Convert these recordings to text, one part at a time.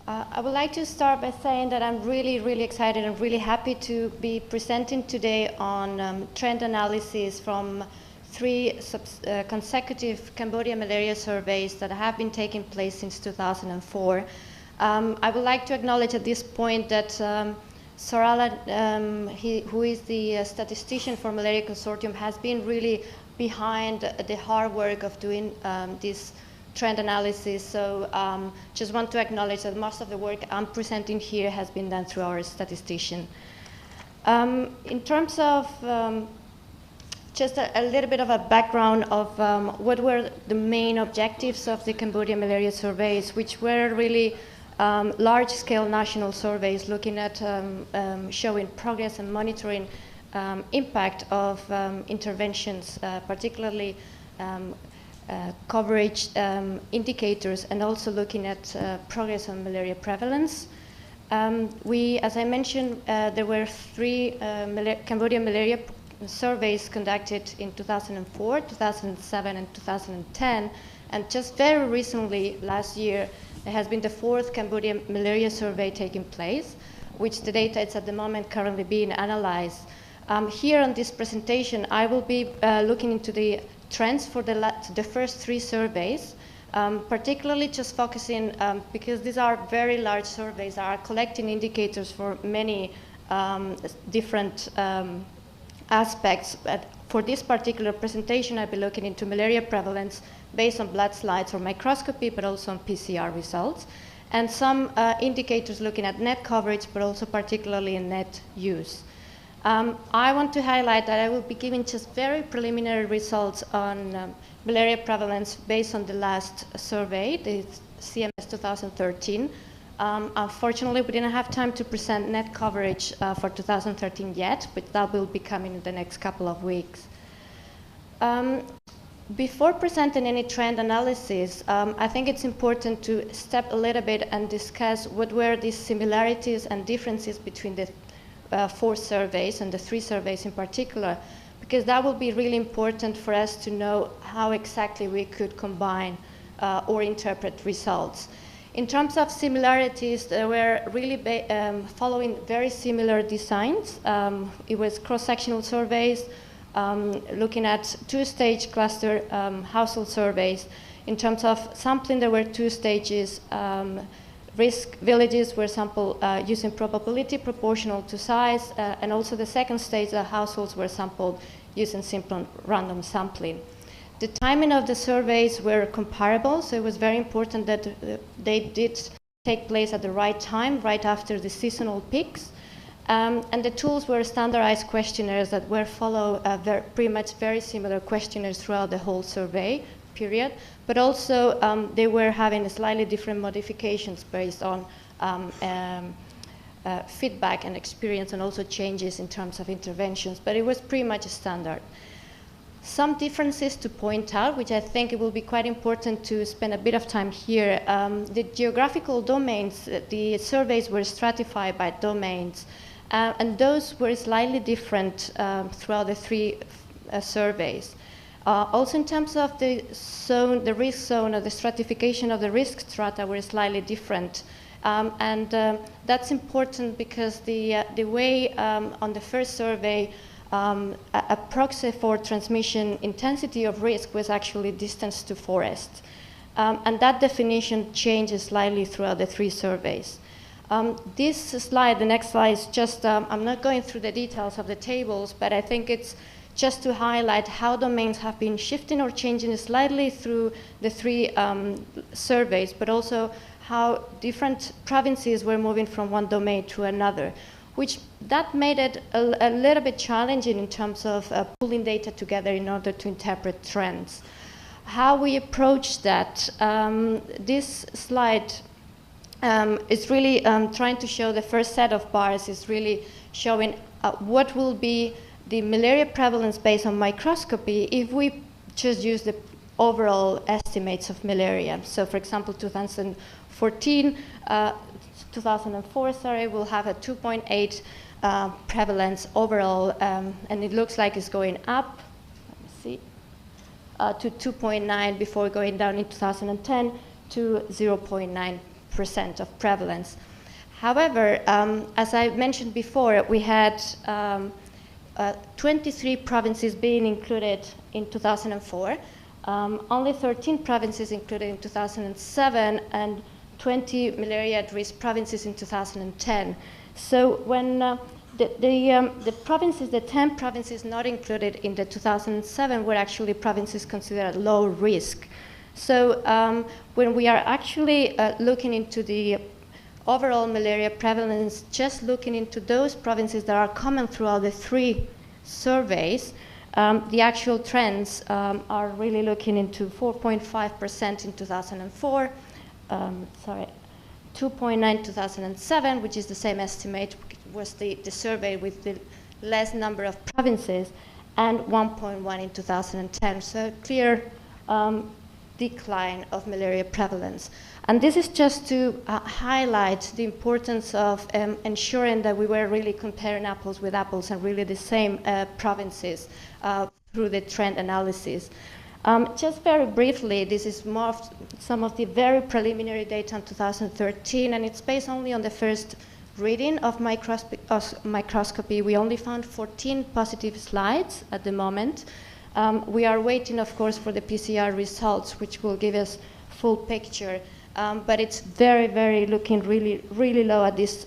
I would like to start by saying that I'm really excited and really happy to be presenting today on trend analysis from three consecutive Cambodia malaria surveys that have been taking place since 2004. I would like to acknowledge at this point that Sarala, who is the statistician for Malaria Consortium, has been really behind the hard work of doing this trend analysis. So just want to acknowledge that most of the work I'm presenting here has been done through our statistician. In terms of just a little bit of a background of what were the main objectives of the Cambodia malaria surveys, which were really large-scale national surveys looking at showing progress and monitoring impact of interventions, particularly coverage indicators, and also looking at progress on malaria prevalence. As I mentioned, there were three Cambodia malaria surveys conducted in 2004, 2007, and 2010. And just very recently, last year, there has been the fourth Cambodia malaria survey taking place, which the data is at the moment currently being analyzed. Here on this presentation, I will be looking into the trends for the first three surveys, particularly just focusing, because these are very large surveys, are collecting indicators for many different aspects. But for this particular presentation, I'll be looking into malaria prevalence based on blood slides or microscopy, but also on PCR results, and some indicators looking at net coverage, but also particularly in net use. I want to highlight that I will be giving just very preliminary results on malaria prevalence based on the last survey, the CMS 2013. Unfortunately, we didn't have time to present net coverage for 2013 yet, but that will be coming in the next couple of weeks. Before presenting any trend analysis, I think it's important to step a little bit and discuss what were the similarities and differences between the four surveys and the three surveys in particular, because that will be really important for us to know how exactly we could combine or interpret results. In terms of similarities, they were really following very similar designs. It was cross-sectional surveys, looking at two-stage cluster household surveys. In terms of sampling, there were two stages. Risk villages were sampled using probability proportional to size, and also the second stage, the households were sampled using simple random sampling. The timing of the surveys were comparable, so it was very important that they did take place at the right time, right after the seasonal peaks. And the tools were standardized questionnaires that were pretty much very similar questionnaires throughout the whole survey period, but also they were having slightly different modifications based on feedback and experience, and also changes in terms of interventions, but it was pretty much a standard. Some differences to point out, which I think it will be quite important to spend a bit of time here. The geographical domains, the surveys were stratified by domains, and those were slightly different throughout the three surveys. Also in terms of the zone, the risk zone, or the stratification of the risk strata were slightly different. That's important because the way on the first survey, a proxy for transmission intensity of risk was actually distance to forest. And that definition changes slightly throughout the three surveys. This slide, the next slide, is just, I'm not going through the details of the tables, but I think it's just to highlight how domains have been shifting or changing slightly through the three surveys, but also how different provinces were moving from one domain to another, which that made it a little bit challenging in terms of pulling data together in order to interpret trends. How we approach that, this slide is really trying to show the first set of bars is really showing what will be the malaria prevalence based on microscopy if we just use the overall estimates of malaria. So for example, 2004, we'll have a 2.8 prevalence overall, and it looks like it's going up, let me see, to 2.9 before going down in 2010 to 0.9 percent of prevalence. However, as I mentioned before, we had 23 provinces being included in 2004, only 13 provinces included in 2007, and 20 malaria at-risk provinces in 2010. So when the provinces, the 10 provinces not included in the 2007 were actually provinces considered low risk. So when we are actually looking into the overall malaria prevalence, just looking into those provinces that are common throughout the 3 surveys, the actual trends are really looking into 4.5% in 2004, 2.9 2007, which is the same estimate, was the survey with the less number of provinces, and 1.1 in 2010. So clear decline of malaria prevalence. And this is just to highlight the importance of ensuring that we were really comparing apples with apples and really the same provinces through the trend analysis. Just very briefly, this is more of some of the very preliminary data in 2013, and it's based only on the first reading of microscopy. We only found 14 positive slides at the moment. We are waiting, of course, for the PCR results, which will give us full picture. But it's very, very looking really, really low at this.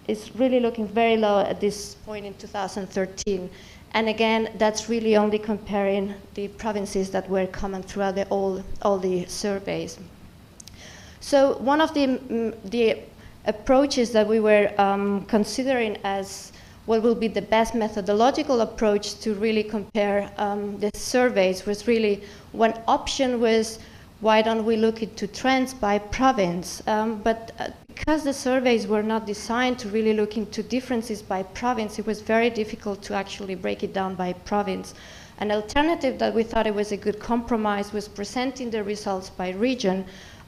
It's really looking very low at this point in 2013. And again, that's really only comparing the provinces that were common throughout all the surveys. So one of the approaches that we were considering as what will be the best methodological approach to really compare the surveys was really, one option was, why don't we look into trends by province? But because the surveys were not designed to really look into differences by province, it was very difficult to actually break it down by province. An alternative that we thought it was a good compromise was presenting the results by region,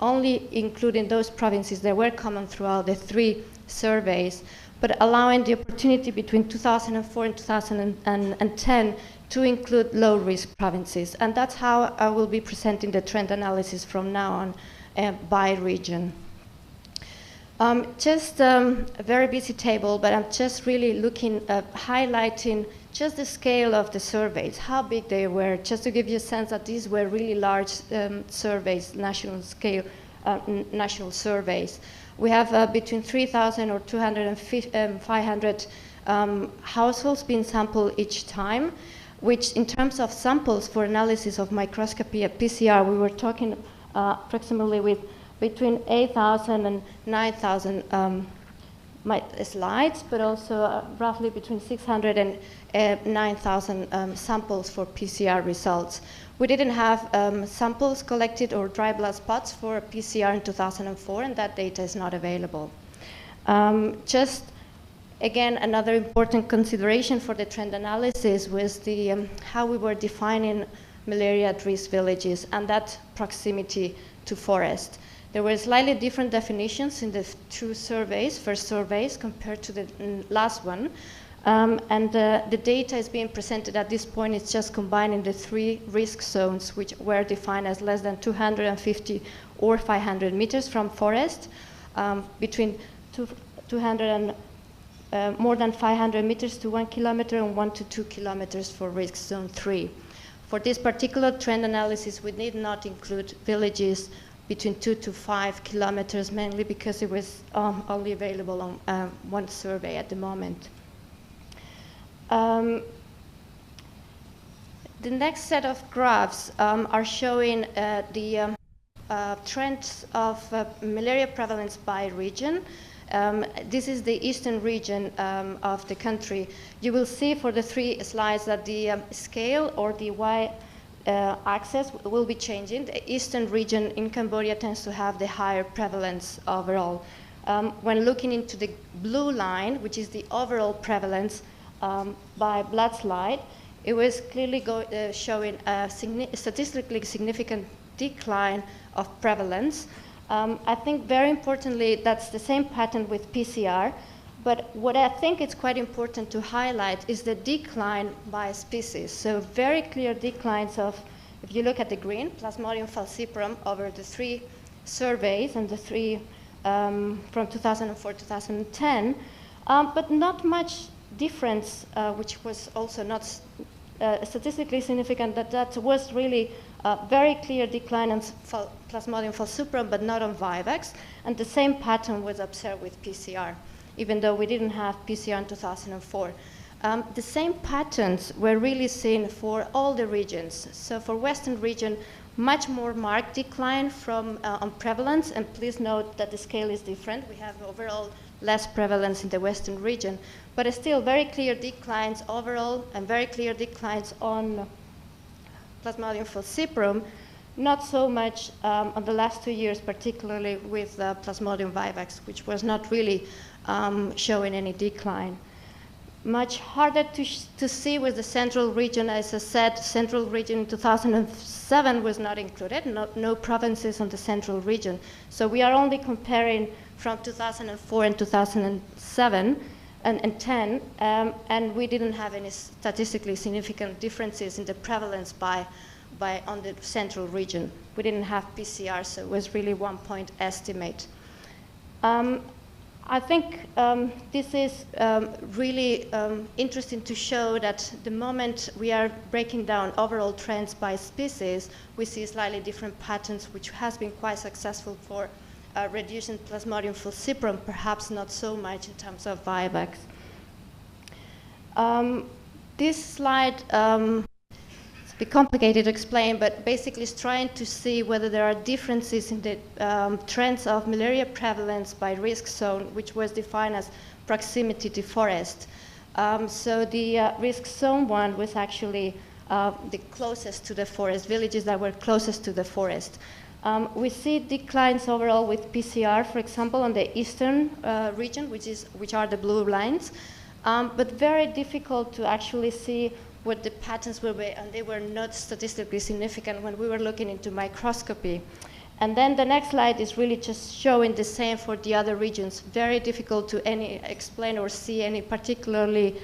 only including those provinces that were common throughout the 3 surveys, but allowing the opportunity between 2004 and 2010 to include low-risk provinces. And that's how I will be presenting the trend analysis from now on by region. Just a very busy table, but I'm just really looking at highlighting just the scale of the surveys, how big they were, just to give you a sense that these were really large surveys, national scale, national surveys. We have between 3,000 or 500 households being sampled each time, which in terms of samples for analysis of microscopy at PCR, we were talking approximately with between 8,000 and 9,000 slides, but also roughly between 600 and 9,000 samples for PCR results. We didn't have samples collected or dry blood spots for PCR in 2004, and that data is not available. Just again, another important consideration for the trend analysis was the how we were defining malaria at-risk villages and that proximity to forest. There were slightly different definitions in the 2 surveys, first surveys, compared to the last one. And the data is being presented at this point. It's just combining the 3 risk zones, which were defined as less than 250 or 500 meters from forest, between 200 and more than 500 meters to 1 kilometer and 1 to 2 kilometers for risk zone 3. For this particular trend analysis, we did not include villages between 2 to 5 kilometers, mainly because it was only available on 1 survey at the moment. The next set of graphs are showing the trends of malaria prevalence by region. This is the eastern region of the country. You will see for the 3 slides that the scale or the y-axis will be changing. The eastern region in Cambodia tends to have the higher prevalence overall. When looking into the blue line, which is the overall prevalence by blood slide, it was clearly showing a statistically significant decline of prevalence. I think very importantly, that's the same pattern with PCR, but what I think it's quite important to highlight is the decline by species. So very clear declines of If you look at the green, Plasmodium falciparum over the 3 surveys and the 3 from 2004 to 2010, but not much difference, which was also not statistically significant, that was really a very clear decline on Plasmodium falciparum, but not on Vivax. And the same pattern was observed with PCR, even though we didn't have PCR in 2004. The same patterns were really seen for all the regions. So for Western region, much more marked decline from on prevalence, and please note that the scale is different. We have overall less prevalence in the Western region, but still very clear declines overall and very clear declines on Plasmodium falciparum, not so much on the last 2 years, particularly with Plasmodium vivax, which was not really showing any decline. Much harder to see with the central region. As I said, central region in 2007 was not included, no provinces on the central region. So we are only comparing from 2004 and 2007 and 10, and we didn't have any statistically significant differences in the prevalence on the central region. We didn't have PCR, so it was really 1-point estimate. I think this is really interesting to show that the moment we are breaking down overall trends by species, we see slightly different patterns, which has been quite successful for reducing Plasmodium falciparum, perhaps not so much in terms of Vivax. This slide it's a bit complicated to explain, but basically it's trying to see whether there are differences in the trends of malaria prevalence by risk zone, which was defined as proximity to forest. So the risk zone 1 was actually the closest to the forest, villages that were closest to the forest. We see declines overall with PCR, for example, on the eastern region, which are the blue lines, but very difficult to actually see what the patterns were, and they were not statistically significant when we were looking into microscopy. And then the next slide is really just showing the same for the other regions. Very difficult to explain or see any particularly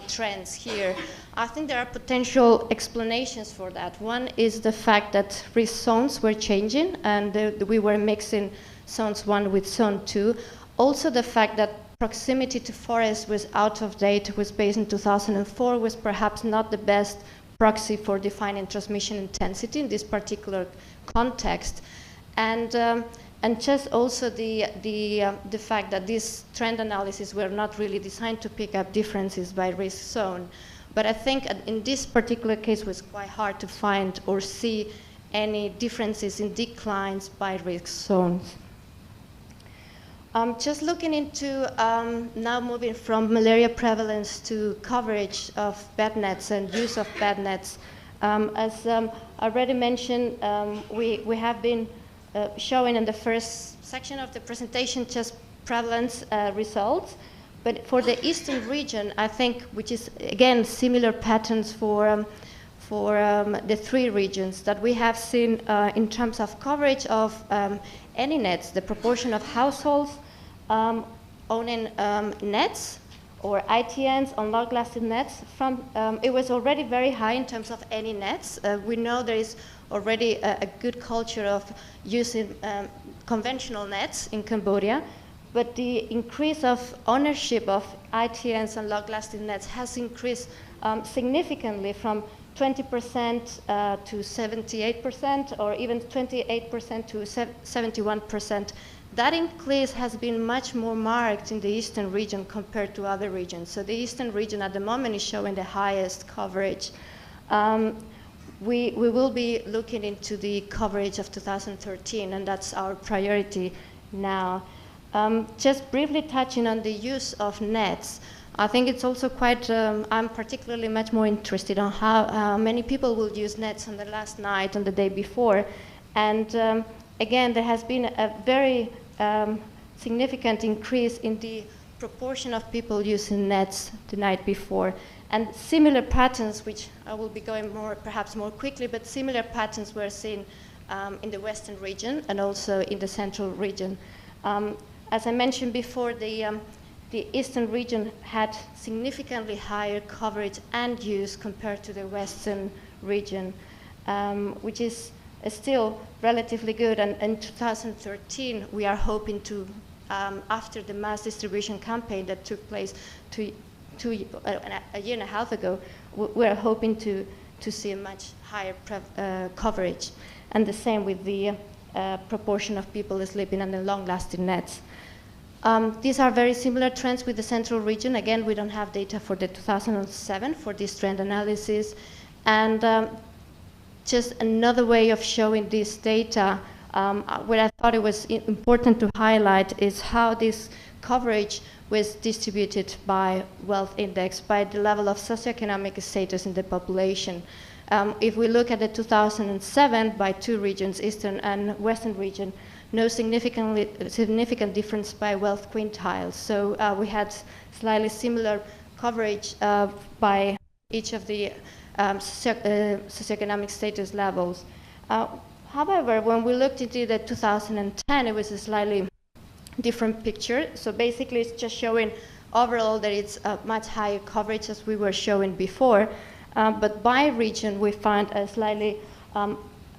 trends here. I think there are potential explanations for that. One is the fact that risk zones were changing, and we were mixing zones 1 with zone 2. Also the fact that proximity to forest was out of date, was based in 2004, was perhaps not the best proxy for defining transmission intensity in this particular context. And just also the fact that these trend analyses were not really designed to pick up differences by risk zone. But I think in this particular case it was quite hard to find or see any differences in declines by risk zones. Just looking into now moving from malaria prevalence to coverage of bed nets and use of bed nets. As I already mentioned, we have been showing in the first section of the presentation just prevalence results. But for the eastern region, I think, which is again similar patterns for the 3 regions that we have seen in terms of coverage of any nets, the proportion of households owning nets or ITNs on long-lasting nets. It was already very high in terms of any nets. We know there is already a good culture of using conventional nets in Cambodia, but the increase of ownership of ITNs and long-lasting nets has increased significantly from 20% to 78%, or even 28% to 71%. That increase has been much more marked in the eastern region compared to other regions. So the eastern region at the moment is showing the highest coverage. We will be looking into the coverage of 2013, and that's our priority now. Just briefly touching on the use of nets, I think it's also quite, I'm particularly much more interested on how many people will use nets on the last night, on the day before. And again, there has been a very significant increase in the proportion of people using nets the night before. And similar patterns, which I will be going perhaps more quickly, but similar patterns were seen in the western region and also in the central region. As I mentioned before, the eastern region had significantly higher coverage and use compared to the western region. which is still relatively good. And in 2013, we are hoping to, after the mass distribution campaign that took place a year and a half ago, we are hoping to see a much higher coverage. And the same with the proportion of people sleeping under long-lasting nets. These are very similar trends with the central region. Again, we don't have data for the 2007 for this trend analysis. And just another way of showing this data, what I thought it was important to highlight is how this coverage was distributed by wealth index, by the level of socioeconomic status in the population. If we look at the 2007 by two regions, Eastern and Western region, no significant difference by wealth quintiles. So we had slightly similar coverage by each of the socioeconomic status levels. However, when we looked into the 2010, it was a slightly different picture. So basically, it's just showing overall that it's a much higher coverage as we were showing before. But by region, we find a slightly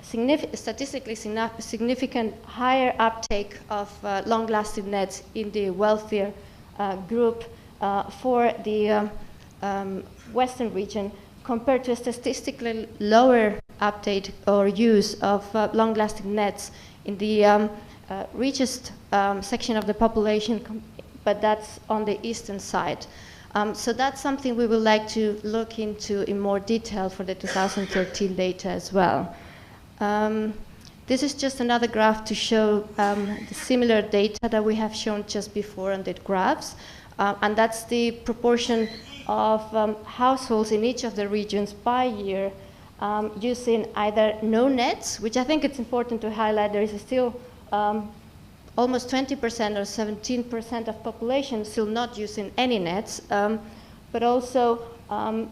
statistically significant higher uptake of long-lasting nets in the wealthier group for the Western region, compared to a statistically lower uptake or use of long-lasting nets in the richest section of the population, but that's on the eastern side. So that's something we would like to look into in more detail for the 2013 data as well. This is just another graph to show the similar data that we have shown just before on the graphs. And that's the proportion of households in each of the regions by year using either no nets, which I think it's important to highlight. There is still almost 20% or 17% of population still not using any nets, but also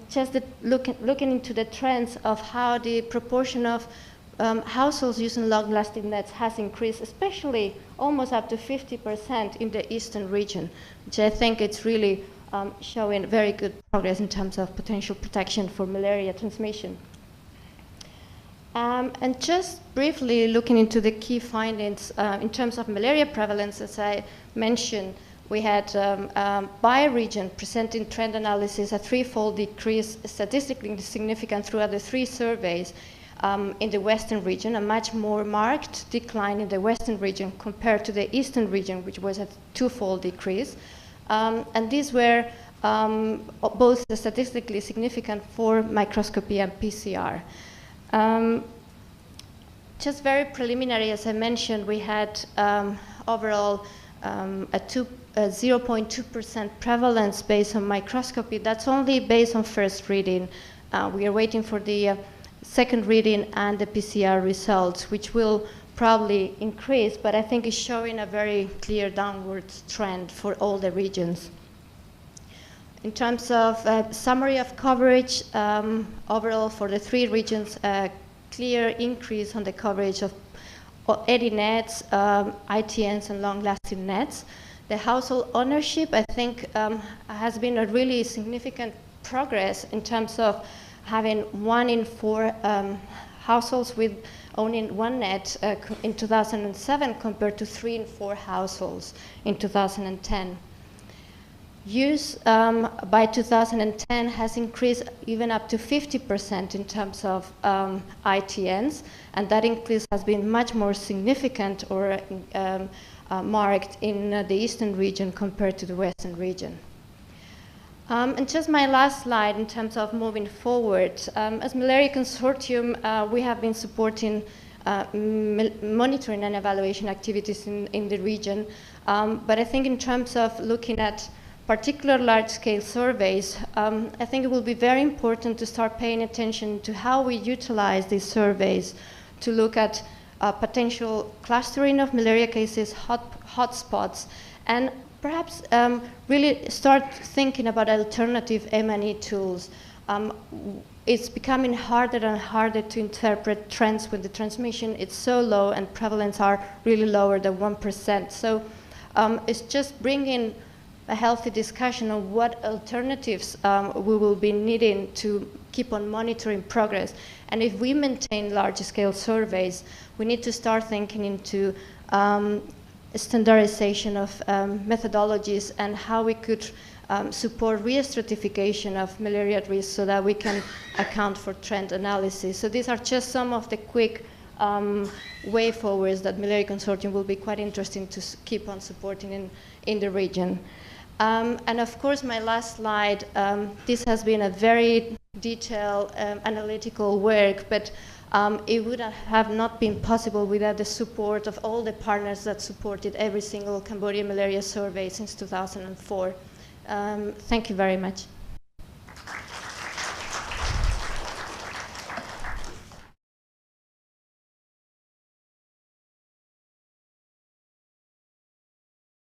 just looking into the trends of how the proportion of households using long-lasting nets has increased, especially almost up to 50% in the eastern region, which I think it's really showing very good progress in terms of potential protection for malaria transmission. And just briefly looking into the key findings in terms of malaria prevalence, as I mentioned, we had by region presenting trend analysis a threefold decrease, statistically significant throughout the three surveys in the western region, a much more marked decline in the western region compared to the eastern region, which was a twofold decrease. And these were both statistically significant for microscopy and PCR. Just very preliminary, as I mentioned, we had overall a 0.2% prevalence based on microscopy. That's only based on first reading. We are waiting for the second reading and the PCR results, which will probably increase, but I think it's showing a very clear downward trend for all the regions. In terms of summary of coverage, overall for the three regions, a clear increase on the coverage of eddy nets, ITNs, and long-lasting nets. The household ownership, I think, has been a really significant progress in terms of having 1 in 4 households with owning one net in 2007 compared to 3 in 4 households in 2010. Use by 2010 has increased even up to 50% in terms of ITNs, and that increase has been much more significant or marked in the eastern region compared to the western region. And just my last slide in terms of moving forward. As Malaria Consortium, we have been supporting monitoring and evaluation activities in the region, but I think in terms of looking at particular large-scale surveys, I think it will be very important to start paying attention to how we utilize these surveys to look at potential clustering of malaria cases, hotspots, and perhaps really start thinking about alternative M&E tools. It's becoming harder and harder to interpret trends when the transmission is so low and prevalence are really lower than 1%. So it's just bringing a healthy discussion on what alternatives we will be needing to keep on monitoring progress. And if we maintain large-scale surveys, we need to start thinking into standardization of methodologies and how we could support re-stratification of malaria risk so that we can account for trend analysis. So these are just some of the quick way forwards that Malaria Consortium will be quite interesting to keep on supporting in the region. And of course, my last slide, this has been a very detailed analytical work, but it would have not been possible without the support of all the partners that supported every single Cambodian malaria survey since 2004. Thank you very much.